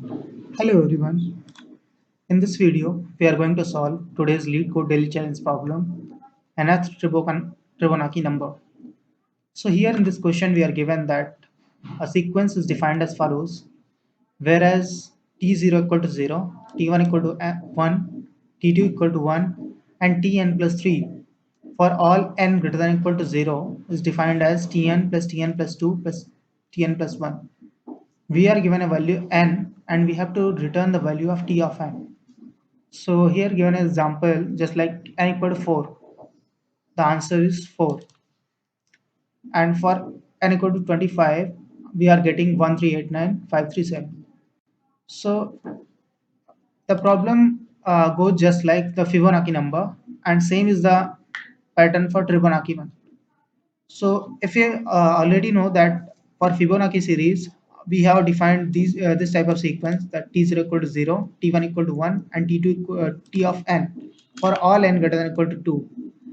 Hello everyone. In this video, we are going to solve today's lead code daily challenge problem, nth Fibonacci number. So here in this question, we are given that a sequence is defined as follows, whereas t0 equal to 0, t1 equal to 1, t2 equal to 1, and tn plus 3 for all n greater than equal to 0 is defined as tn plus 2 plus tn plus 1. We are given a value n and we have to return the value of t of n. So here given an example, just like n equal to 4, the answer is 4. And for n equal to 25, we are getting 1389537. So the problem goes just like the Fibonacci number, and same is the pattern for Fibonacci one. So if you already know that for Fibonacci series, we have defined this type of sequence that t0 equal to 0, t1 equal to 1, and t of n for all n greater than equal to 2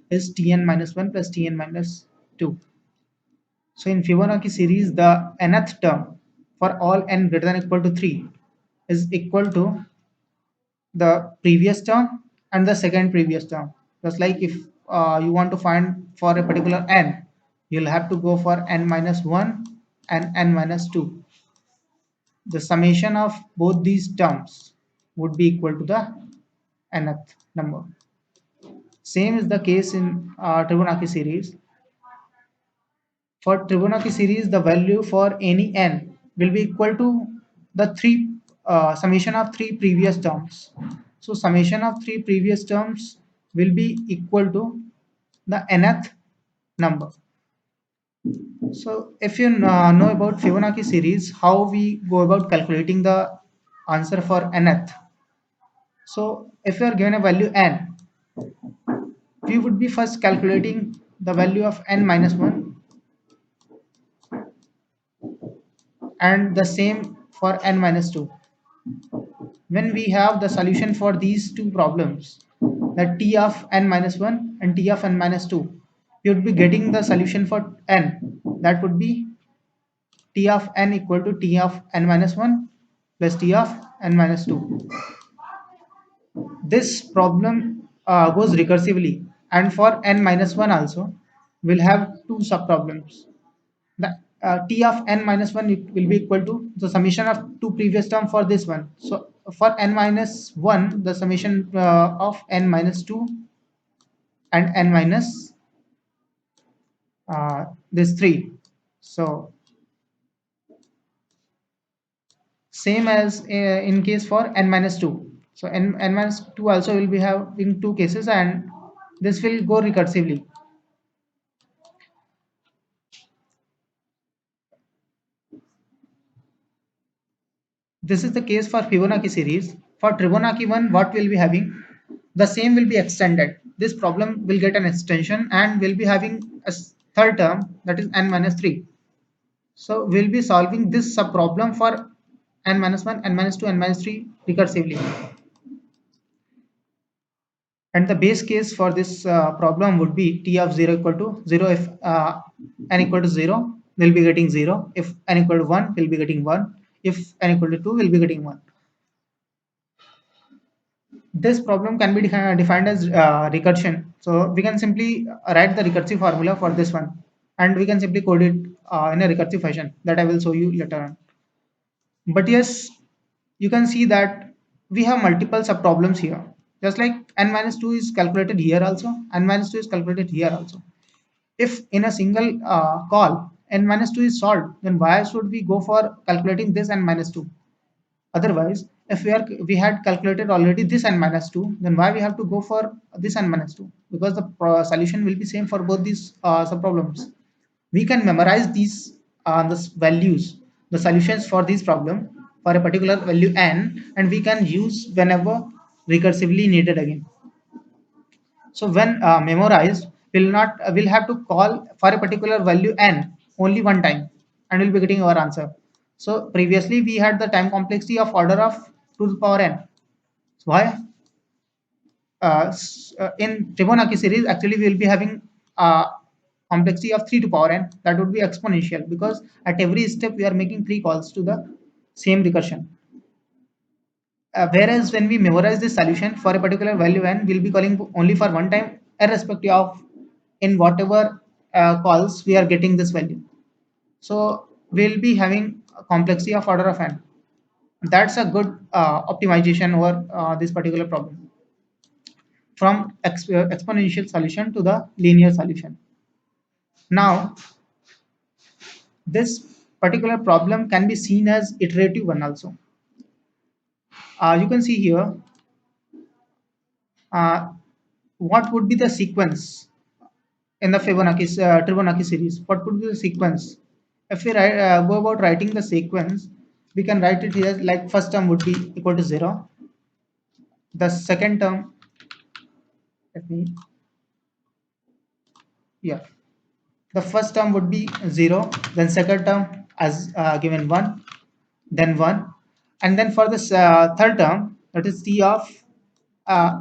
is tn minus 1 plus tn minus 2. So in Fibonacci series, the nth term for all n greater than equal to 3 is equal to the previous term and the second previous term. Just like if you want to find for a particular n, you'll have to go for n minus 1 and n minus 2. The summation of both these terms would be equal to the nth number. Same is the case in Fibonacci series. For Fibonacci series, the value for any n will be equal to the summation of three previous terms. So summation of three previous terms will be equal to the nth number. So if you know about Fibonacci series, how we go about calculating the answer for nth. So if you are given a value n, we would be first calculating the value of n minus 1 and the same for n minus 2. When we have the solution for these two problems, that t of n minus 1 and t of n minus 2, you would be getting the solution for n, that would be t of n equal to t of n minus 1 plus t of n minus 2. This problem goes recursively, and for n minus 1 also we'll have two subproblems. The t of n minus 1 it will be equal to the summation of two previous term for this one. So for n minus 1, the summation of n minus 2 and n minus this 3. So same as in case for n minus 2. So n minus 2 also will be having two cases, and this will go recursively. This is the case for Fibonacci series. For Fibonacci one, what we'll be having, the same will be extended. This problem will get an extension and we'll be having a third term, that is n minus 3. So we'll be solving this sub problem for n minus 1, n minus 2, n minus 3 recursively. And the base case for this problem would be t of 0 equal to 0. If n equal to 0, we'll be getting 0. If n equal to 1, we'll be getting 1. If n equal to 2, we'll be getting 1. This problem can be defined as recursion. So we can simply write the recursive formula for this one, and we can simply code it in a recursive fashion that I will show you later on. But yes, you can see that we have multiple subproblems here. Just like n minus 2 is calculated here also, n minus 2 is calculated here also. If in a single call n minus 2 is solved, then why should we go for calculating this n minus 2? Otherwise, if we had calculated already this n minus 2, then why we have to go for this n minus 2? Because the solution will be same for both these subproblems. We can memorize these values, the solutions for this problem for a particular value n, and we can use whenever recursively needed again. So when memorized, we'll have to call for a particular value n only one time, and we'll be getting our answer. So previously we had the time complexity of order of 2 to the power n. So why? In Fibonacci series, actually we will be having complexity of 3 to power n. That would be exponential, because at every step we are making 3 calls to the same recursion. Whereas when we memorize this solution for a particular value n, we'll be calling only for one time, irrespective of in whatever calls we are getting this value. So we'll be having a complexity of order of n. That's a good optimization over this particular problem, from exponential solution to the linear solution. Now, this particular problem can be seen as iterative one also. You can see here uh, what would be the sequence in the Fibonacci series. What would be the sequence? If we go about writing the sequence, we can write it here like first term would be equal to 0. The second term, let me, yeah, the first term would be 0, then second term as given 1, then 1, and then for this third term, that is t of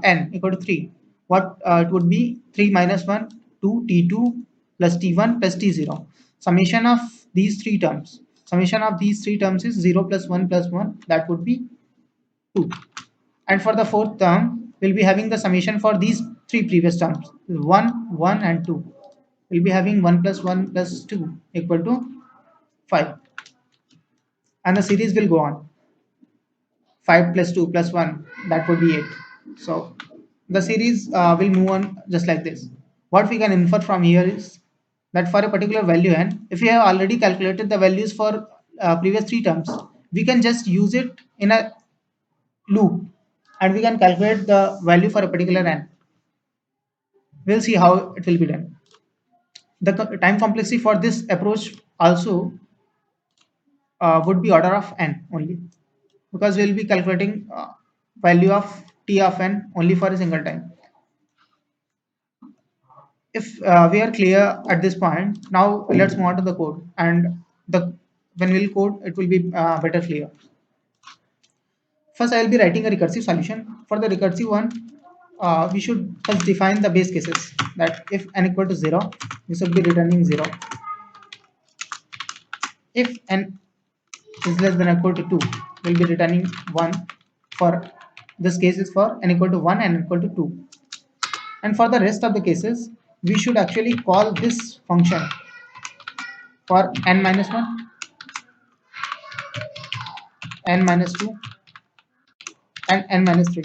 n equal to 3, what it would be 3 minus 1, 2 t2 plus t1 plus t0. Summation of these three terms, summation of these three terms is 0 plus 1, that would be 2. And for the fourth term, we'll be having the summation for these three previous terms, 1, 1 and 2. We'll be having 1 plus 2 equal to 5, and the series will go on. 5 plus 2 plus 1, that would be 8. So the series will move on just like this. What we can infer from here is that for a particular value n, if we have already calculated the values for previous three terms, we can just use it in a loop and we can calculate the value for a particular n. We'll see how it will be done. The time complexity for this approach also would be order of n only, because we'll be calculating value of t of n only for a single time. If we are clear at this point, now let's move on to the code, and the when we'll code it will be better clear. First, I will be writing a recursive solution. For the recursive one, we should first define the base cases, that if n equal to 0, we should be returning 0. If n is less than or equal to 2, we'll be returning 1. For this case is for n equal to 1 and n equal to 2. And for the rest of the cases, we should actually call this function for n minus 1, n minus 2, and n minus 3.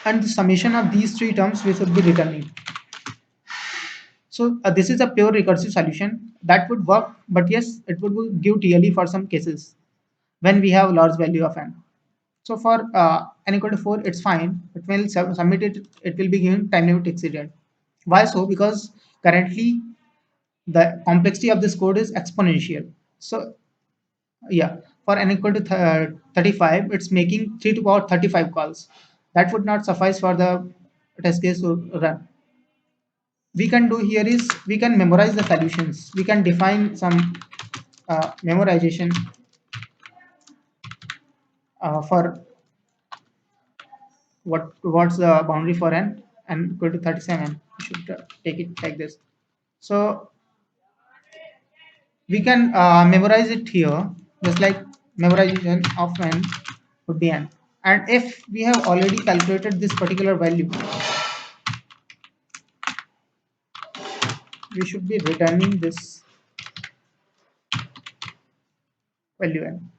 And the summation of these three terms we should be returning. So this is a pure recursive solution that would work, but yes, it would give TLE for some cases when we have large value of n. So for n equal to 4, it's fine. But when we'll submit it, it will be given time limit exceeded. Why so? Because currently the complexity of this code is exponential. So yeah, for n equal to 35, it's making 3 to power 35 calls. That would not suffice for the test case to run. We can do here is we can memorize the solutions. We can define some memorization for what's the boundary for n equal to 37. We should take it like this. So we can memorize it here, just like memorization of n would be n. And if we have already calculated this particular value, we should be returning this value n.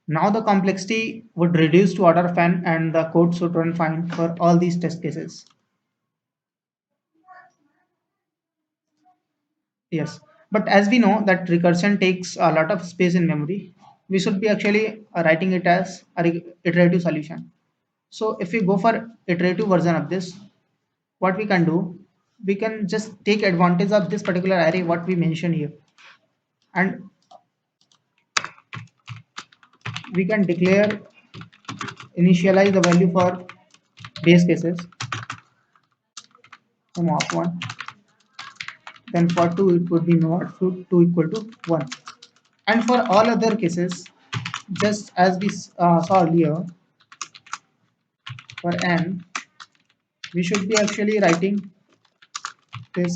Now the complexity would reduce to order of n and the code should run fine for all these test cases. Yes, but as we know that recursion takes a lot of space in memory, we should be actually writing it as a iterative solution. So if we go for iterative version of this, what we can do, we can just take advantage of this particular array what we mentioned here, and we can declare initialize the value for base cases from of 1, then for 2 it would be not 2 equal to 1, and for all other cases, just as we saw earlier, for n we should be actually writing this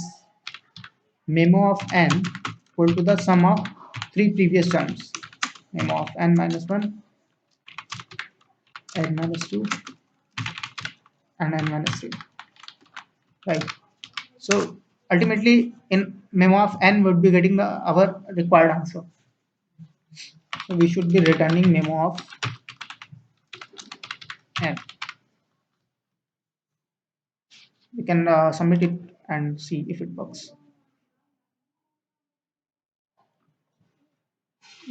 memo of n equal to the sum of three previous terms, memo of n minus 1, n minus 2, and n minus 3, right? So ultimately, in memo of n would be getting our required answer. So we should be returning memo of n. We can submit it and see if it works.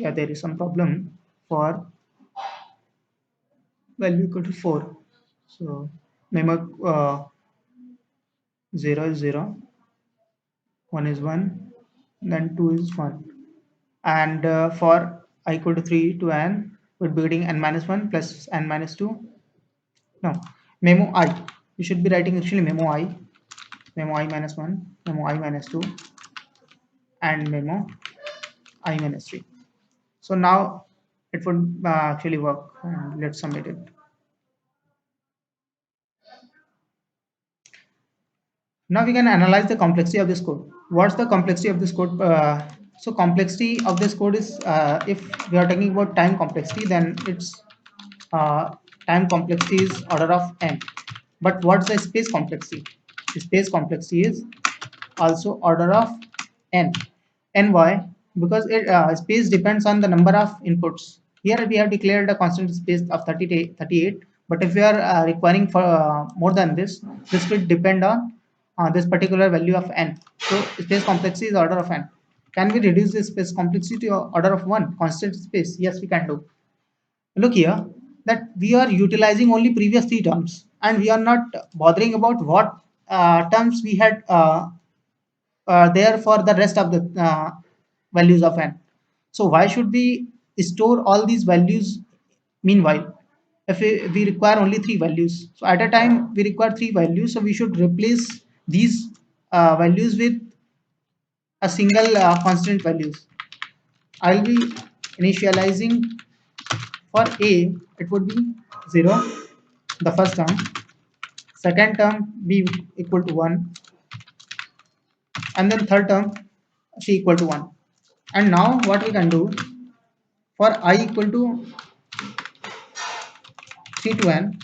Yeah, there is some problem for value equal to 4. So memo 0 is 0, 1 is 1, then 2 is 1. And for I equal to 3 to n, we're be getting n minus 1 plus n minus 2. No, memo I. We should be writing actually memo I minus 1, memo I minus 2, and memo I minus 3. So now it would actually work. Let's submit it. Now we can analyze the complexity of this code. What's the complexity of this code? So complexity of this code is, if we are talking about time complexity, then it's time complexity is order of n. But what's the space complexity? The space complexity is also order of n. And why? Because space depends on the number of inputs. Here we have declared a constant space of 38, but if we are requiring for more than this will depend on this particular value of n. So space complexity is order of n. Can we reduce this space complexity to order of 1 constant space? Yes, we can do. Look here, that we are utilizing only previous three terms and we are not bothering about what terms we had there for the rest of the values of n. So why should we store all these values meanwhile? If we require only three values, so at a time we require three values, so we should replace these values with a single constant values. I'll be initializing for a, it would be 0, the first term, second term b equal to 1, and then third term c equal to 1. And now what we can do, for I equal to 3 to n,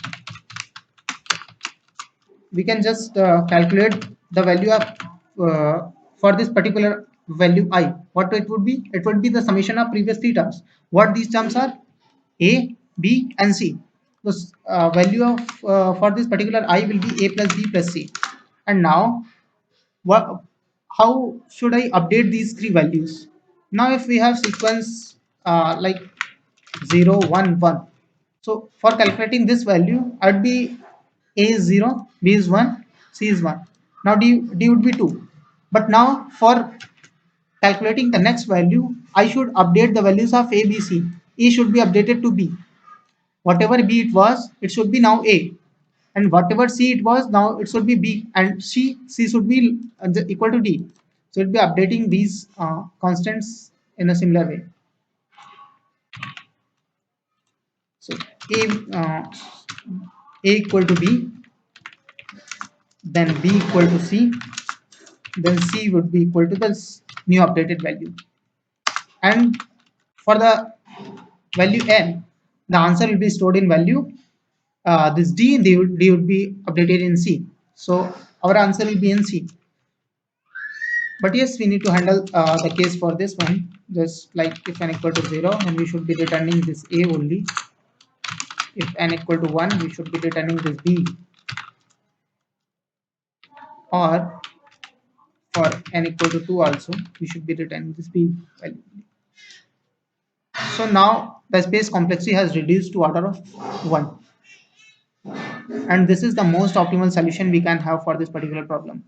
we can just calculate the value of for this particular value I. What it would be? It would be the summation of previous three terms. What these terms are? A, b, and c. So value of for this particular I will be a plus b plus c. And now what? How should I update these three values? Now if we have sequence like 0, 1, 1. So for calculating this value, I'd be A is 0, B is 1, C is 1. Now D would be 2. But now for calculating the next value, I should update the values of A, B, C. A should be updated to B. Whatever B it was, it should be now A. And whatever C it was, now it should be B. And C should be equal to D. So it will be updating these constants in a similar way. So A equal to B, then B equal to C, then C would be equal to this new updated value. And for the value n, the answer will be stored in value. This D would be updated in C. So our answer will be in C. But yes, we need to handle the case for this one. Just like if n equal to 0, then we should be returning this A only. If n equal to 1, we should be returning this B. Or for n equal to 2 also, we should be returning this B value. So now the space complexity has reduced to order of 1. And this is the most optimal solution we can have for this particular problem.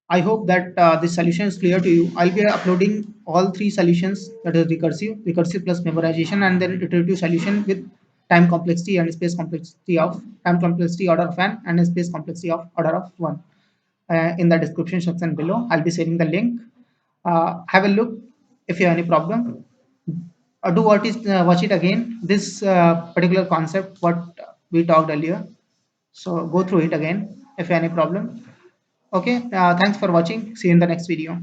I hope that this solution is clear to you. I'll be uploading all three solutions, that is recursive plus memorization, and then iterative solution with time complexity and space complexity of time complexity order of n and space complexity of order of 1. In the description section below, I'll be sharing the link. Have a look. If you have any problem, do watch it again. This particular concept, what we talked earlier. So go through it again if you have any problem. Okay, thanks for watching. See you in the next video.